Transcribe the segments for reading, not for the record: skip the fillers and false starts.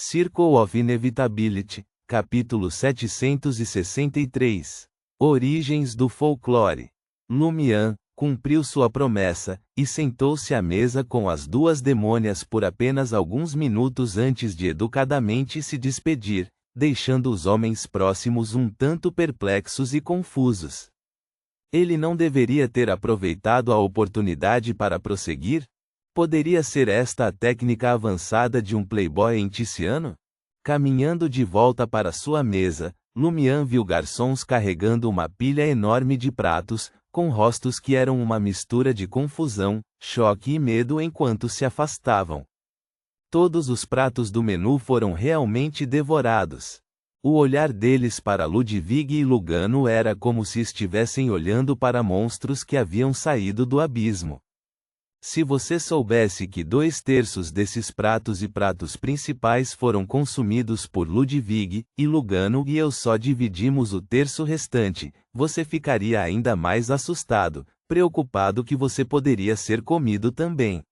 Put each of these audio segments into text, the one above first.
Circle of Inevitability, capítulo 763. Origens do folclore. Lumian cumpriu sua promessa, e sentou-se à mesa com as duas demônias por apenas alguns minutos antes de educadamente se despedir, deixando os homens próximos um tanto perplexos e confusos. Ele não deveria ter aproveitado a oportunidade para prosseguir? Poderia ser esta a técnica avançada de um playboy enticiano? Caminhando de volta para sua mesa, Lumian viu garçons carregando uma pilha enorme de pratos, com rostos que eram uma mistura de confusão, choque e medo enquanto se afastavam. Todos os pratos do menu foram realmente devorados. O olhar deles para Ludwig e Lugano era como se estivessem olhando para monstros que haviam saído do abismo. Se você soubesse que 2/3 desses pratos e pratos principais foram consumidos por Ludwig e Lugano e eu só dividimos o terço restante, você ficaria ainda mais assustado, preocupado que você poderia ser comido também.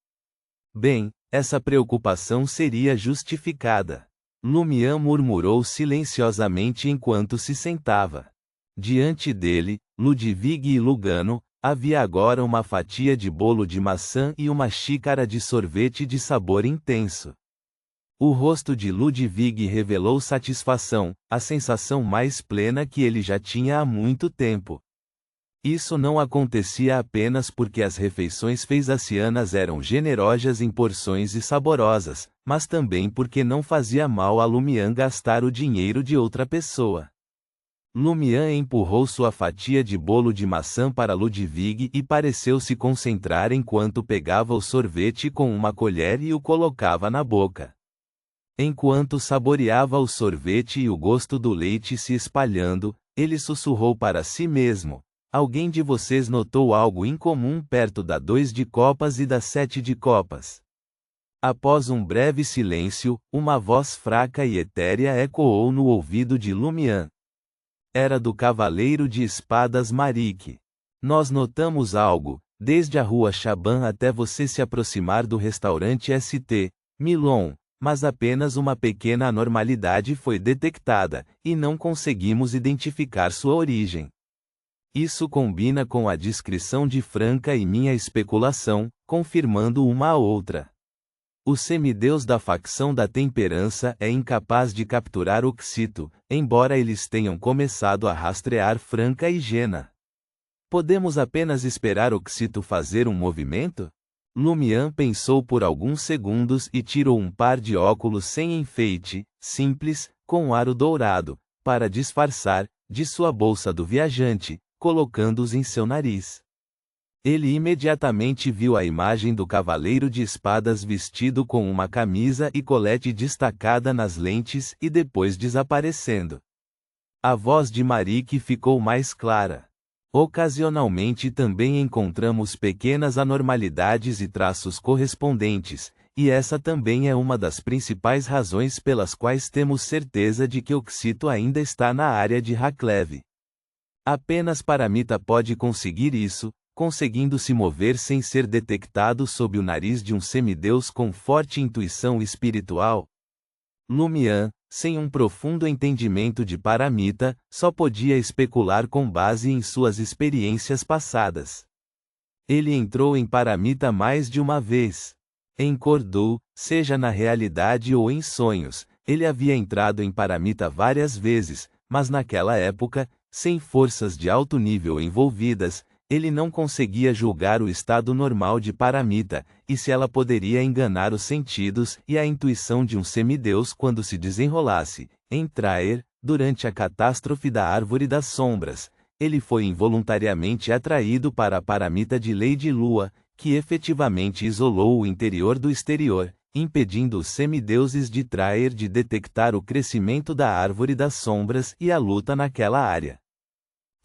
Bem, essa preocupação seria justificada. Lumian murmurou silenciosamente enquanto se sentava. Diante dele, Ludwig e Lugano, havia agora uma fatia de bolo de maçã e uma xícara de sorvete de sabor intenso. O rosto de Ludwig revelou satisfação, a sensação mais plena que ele já tinha há muito tempo. Isso não acontecia apenas porque as refeições feisacianas eram generosas em porções e saborosas, mas também porque não fazia mal a Lumian gastar o dinheiro de outra pessoa. Lumian empurrou sua fatia de bolo de maçã para Ludwig e pareceu se concentrar enquanto pegava o sorvete com uma colher e o colocava na boca. Enquanto saboreava o sorvete e o gosto do leite se espalhando, ele sussurrou para si mesmo: alguém de vocês notou algo incomum perto da 2 de copas e da 7 de copas? Após um breve silêncio, uma voz fraca e etérea ecoou no ouvido de Lumian. Era do cavaleiro de espadas Marik. Nós notamos algo, desde a rua Chaban até você se aproximar do restaurante St. Milon, mas apenas uma pequena anormalidade foi detectada, e não conseguimos identificar sua origem. Isso combina com a descrição de Franca e minha especulação, confirmando uma a outra. O semideus da facção da temperança é incapaz de capturar Oxito, embora eles tenham começado a rastrear Franca e Jena. Podemos apenas esperar Oxito fazer um movimento? Lumian pensou por alguns segundos e tirou um par de óculos sem enfeite, simples, com aro dourado, para disfarçar, de sua bolsa do viajante, colocando-os em seu nariz. Ele imediatamente viu a imagem do cavaleiro de espadas vestido com uma camisa e colete destacada nas lentes e depois desaparecendo. A voz de Marik ficou mais clara. Ocasionalmente também encontramos pequenas anormalidades e traços correspondentes, e essa também é uma das principais razões pelas quais temos certeza de que Oxito ainda está na área de Haklev. Apenas Paramita pode conseguir isso, conseguindo se mover sem ser detectado sob o nariz de um semideus com forte intuição espiritual. Lumian, sem um profundo entendimento de Paramita, só podia especular com base em suas experiências passadas. Ele entrou em Paramita mais de uma vez. Em Cordu, seja na realidade ou em sonhos, ele havia entrado em Paramita várias vezes, mas naquela época, sem forças de alto nível envolvidas, ele não conseguia julgar o estado normal de Paramita, e se ela poderia enganar os sentidos e a intuição de um semideus quando se desenrolasse. Em Traer, durante a catástrofe da Árvore das Sombras, ele foi involuntariamente atraído para a Paramita de Lady Lua, que efetivamente isolou o interior do exterior, impedindo os semideuses de Traer de detectar o crescimento da Árvore das Sombras e a luta naquela área.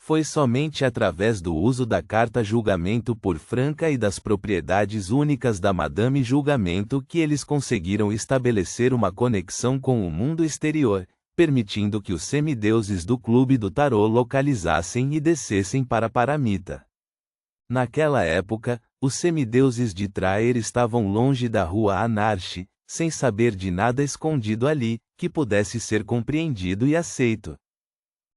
Foi somente através do uso da carta Julgamento por Franca e das propriedades únicas da Madame Julgamento que eles conseguiram estabelecer uma conexão com o mundo exterior, permitindo que os semideuses do Clube do Tarô localizassem e descessem para Paramita. Naquela época, os semideuses de Traer estavam longe da rua Anarche, sem saber de nada escondido ali, que pudesse ser compreendido e aceito.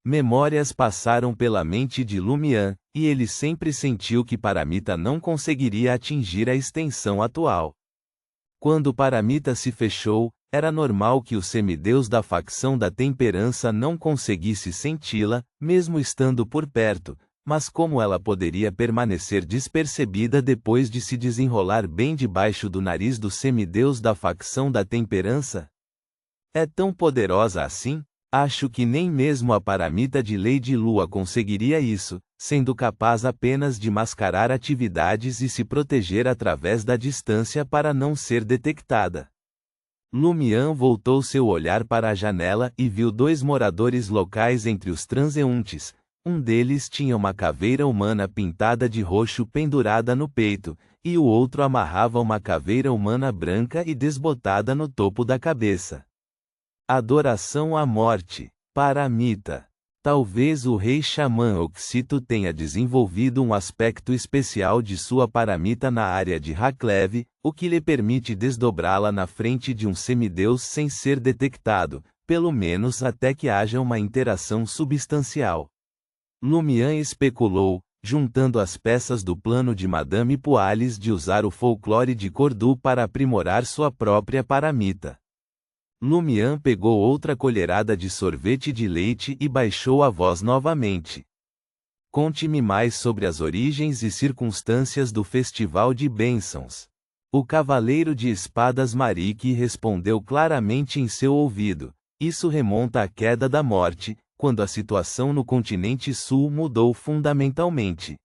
Memórias passaram pela mente de Lumian, e ele sempre sentiu que Paramita não conseguiria atingir a extensão atual. Quando Paramita se fechou, era normal que o semideus da facção da temperança não conseguisse senti-la, mesmo estando por perto, mas como ela poderia permanecer despercebida depois de se desenrolar bem debaixo do nariz do semideus da facção da temperança? É tão poderosa assim? Acho que nem mesmo a Paramita de Lady Lua conseguiria isso, sendo capaz apenas de mascarar atividades e se proteger através da distância para não ser detectada. Lumian voltou seu olhar para a janela e viu dois moradores locais entre os transeuntes. Um deles tinha uma caveira humana pintada de roxo pendurada no peito, e o outro amarrava uma caveira humana branca e desbotada no topo da cabeça. Adoração à morte. Paramita. Talvez o rei xamã Oxito tenha desenvolvido um aspecto especial de sua paramita na área de Haklev, o que lhe permite desdobrá-la na frente de um semideus sem ser detectado, pelo menos até que haja uma interação substancial. Lumian especulou, juntando as peças do plano de Madame Poales de usar o folclore de Cordu para aprimorar sua própria paramita. Lumian pegou outra colherada de sorvete de leite e baixou a voz novamente. Conte-me mais sobre as origens e circunstâncias do Festival de Bênçãos. O Cavaleiro de Espadas Marique respondeu claramente em seu ouvido. Isso remonta à queda da morte, quando a situação no continente sul mudou fundamentalmente.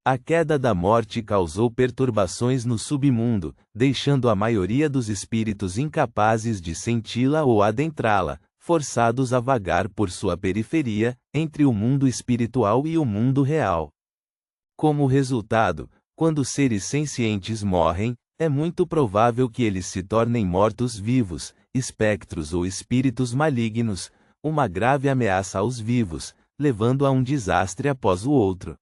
A queda da morte causou perturbações no submundo, deixando a maioria dos espíritos incapazes de senti-la ou adentrá-la, forçados a vagar por sua periferia, entre o mundo espiritual e o mundo real. Como resultado, quando seres sencientes morrem, é muito provável que eles se tornem mortos-vivos, espectros ou espíritos malignos, uma grave ameaça aos vivos, levando a um desastre após o outro.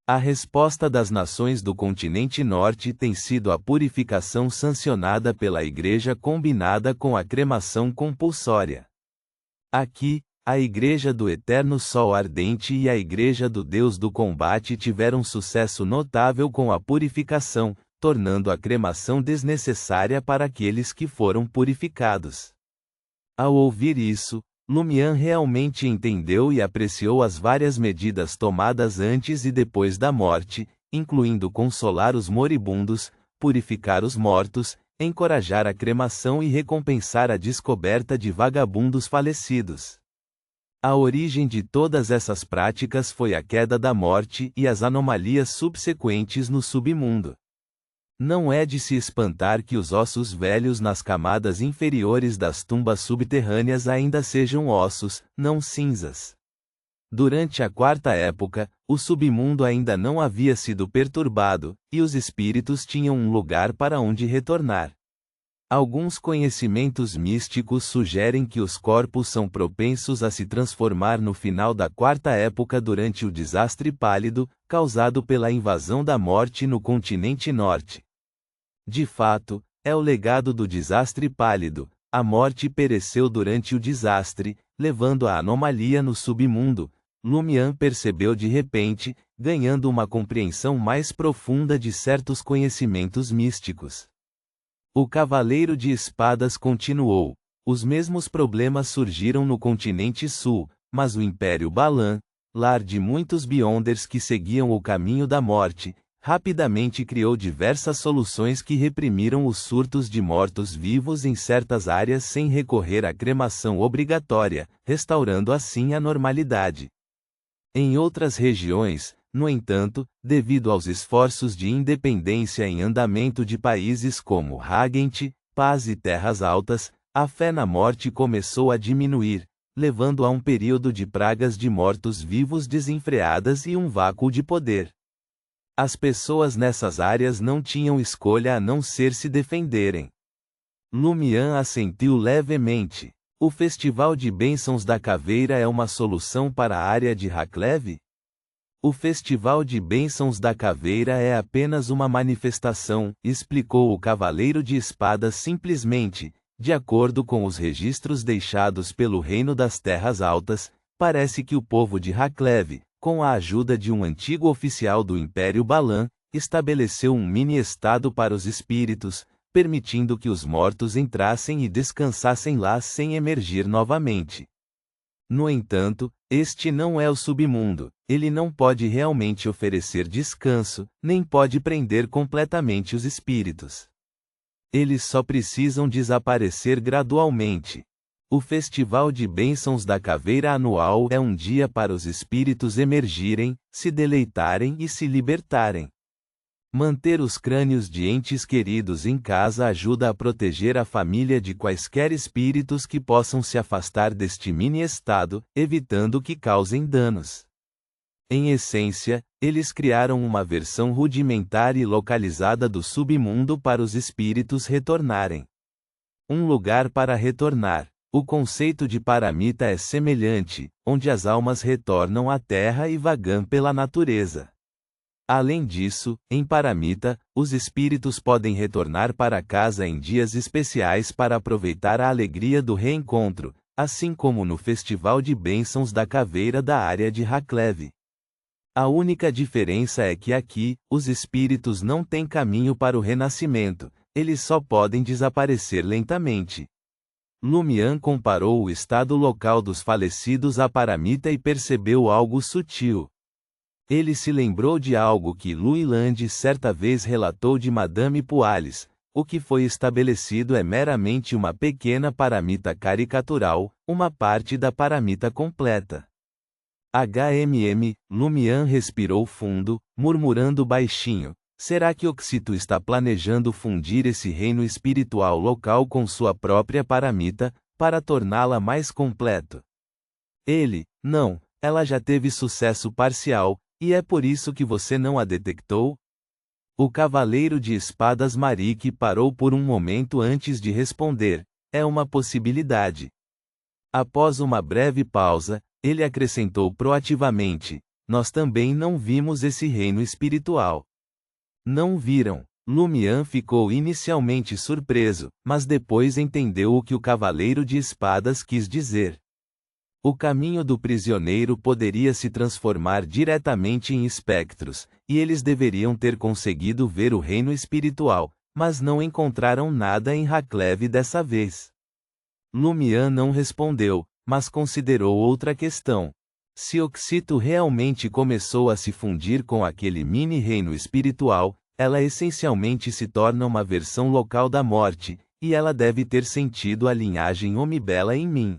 A resposta das nações do continente norte tem sido a purificação sancionada pela Igreja combinada com a cremação compulsória. Aqui, a Igreja do Eterno Sol Ardente e a Igreja do Deus do Combate tiveram sucesso notável com a purificação, tornando a cremação desnecessária para aqueles que foram purificados. Ao ouvir isso, Lumian realmente entendeu e apreciou as várias medidas tomadas antes e depois da morte, incluindo consolar os moribundos, purificar os mortos, encorajar a cremação e recompensar a descoberta de vagabundos falecidos. A origem de todas essas práticas foi a queda da morte e as anomalias subsequentes no submundo. Não é de se espantar que os ossos velhos nas camadas inferiores das tumbas subterrâneas ainda sejam ossos, não cinzas. Durante a quarta época, o submundo ainda não havia sido perturbado, e os espíritos tinham um lugar para onde retornar. Alguns conhecimentos místicos sugerem que os corpos são propensos a se transformar no final da quarta época durante o desastre pálido, causado pela invasão da morte no continente norte. De fato, é o legado do desastre pálido. A morte pereceu durante o desastre, levando à anomalia no submundo. Lumian percebeu de repente, ganhando uma compreensão mais profunda de certos conhecimentos místicos. O Cavaleiro de Espadas continuou. Os mesmos problemas surgiram no continente sul, mas o Império Balan, lar de muitos Beyonders que seguiam o caminho da morte, rapidamente criou diversas soluções que reprimiram os surtos de mortos-vivos em certas áreas sem recorrer à cremação obrigatória, restaurando assim a normalidade. Em outras regiões, no entanto, devido aos esforços de independência em andamento de países como Hagent, Paz e Terras Altas, a fé na morte começou a diminuir, levando a um período de pragas de mortos-vivos desenfreadas e um vácuo de poder. As pessoas nessas áreas não tinham escolha a não ser se defenderem. Lumian assentiu levemente. O Festival de Bênçãos da Caveira é uma solução para a área de Haklev? O Festival de Bênçãos da Caveira é apenas uma manifestação, explicou o Cavaleiro de Espadas simplesmente. De acordo com os registros deixados pelo Reino das Terras Altas, parece que o povo de Haklev, com a ajuda de um antigo oficial do Império Balan, estabeleceu um mini-estado para os espíritos, permitindo que os mortos entrassem e descansassem lá sem emergir novamente. No entanto, este não é o submundo, ele não pode realmente oferecer descanso, nem pode prender completamente os espíritos. Eles só precisam desaparecer gradualmente. O Festival de Bênçãos da Caveira anual é um dia para os espíritos emergirem, se deleitarem e se libertarem. Manter os crânios de entes queridos em casa ajuda a proteger a família de quaisquer espíritos que possam se afastar deste mini-estado, evitando que causem danos. Em essência, eles criaram uma versão rudimentar e localizada do submundo para os espíritos retornarem. Um lugar para retornar. O conceito de paramita é semelhante, onde as almas retornam à terra e vagam pela natureza. Além disso, em paramita, os espíritos podem retornar para casa em dias especiais para aproveitar a alegria do reencontro, assim como no Festival de Bênçãos da Caveira da área de Haklev. A única diferença é que aqui, os espíritos não têm caminho para o renascimento, eles só podem desaparecer lentamente. Lumian comparou o estado local dos falecidos à paramita e percebeu algo sutil. Ele se lembrou de algo que Luiland certa vez relatou de Madame Poales: o que foi estabelecido é meramente uma pequena paramita caricatural, uma parte da paramita completa. Lumian respirou fundo, murmurando baixinho: será que Oxito está planejando fundir esse reino espiritual local com sua própria paramita, para torná-la mais completo? Não, ela já teve sucesso parcial, e é por isso que você não a detectou? O Cavaleiro de Espadas Marique parou por um momento antes de responder: é uma possibilidade. Após uma breve pausa, ele acrescentou proativamente: nós também não vimos esse reino espiritual. Não viram? Lumian ficou inicialmente surpreso, mas depois entendeu o que o Cavaleiro de Espadas quis dizer. O caminho do prisioneiro poderia se transformar diretamente em espectros, e eles deveriam ter conseguido ver o reino espiritual, mas não encontraram nada em Haklev dessa vez. Lumian não respondeu, mas considerou outra questão. Se Oxito realmente começou a se fundir com aquele mini-reino espiritual, ela essencialmente se torna uma versão local da morte, e ela deve ter sentido a linhagem Omibela em mim.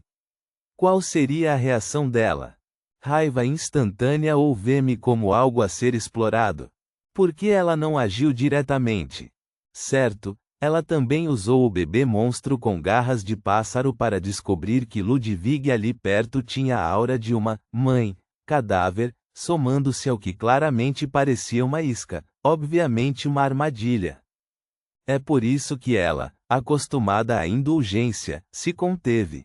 Qual seria a reação dela? Raiva instantânea ou vê-me como algo a ser explorado? Por que ela não agiu diretamente? Certo, ela também usou o bebê monstro com garras de pássaro para descobrir que Ludwig ali perto tinha a aura de uma mãe cadáver, somando-se ao que claramente parecia uma isca, obviamente uma armadilha. É por isso que ela, acostumada à indulgência, se conteve.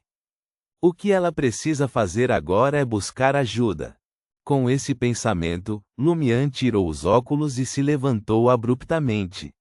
O que ela precisa fazer agora é buscar ajuda. Com esse pensamento, Lumian tirou os óculos e se levantou abruptamente.